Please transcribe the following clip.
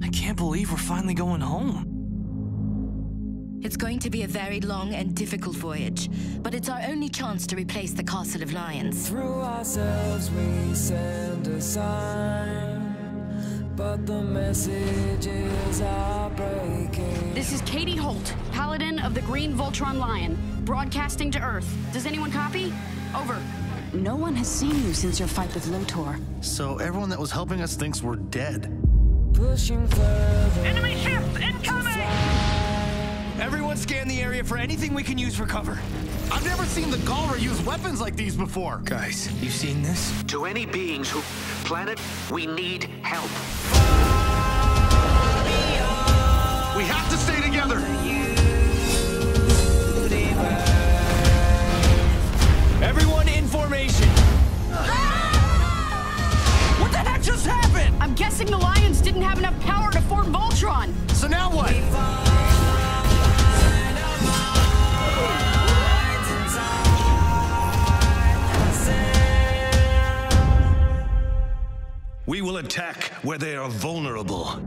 I can't believe we're finally going home. It's going to be a very long and difficult voyage, but it's our only chance to replace the Castle of Lions. Through ourselves we send a sign, but the messages are breaking. This is Katie Holt, Paladin of the Green Voltron Lion, broadcasting to Earth. Does anyone copy? Over. No one has seen you since your fight with Lotor. So everyone that was helping us thinks we're dead. Pushing further. Enemy ships incoming! Everyone scan the area for anything we can use for cover. I've never seen the Galra use weapons like these before. Guys, you seen this? To any beings who... Planet, we need help. We have to stay together. Everyone in formation. What the heck just happened? I'm guessing the Lions didn't have enough power to form Voltron. So now what? We will attack where they are vulnerable.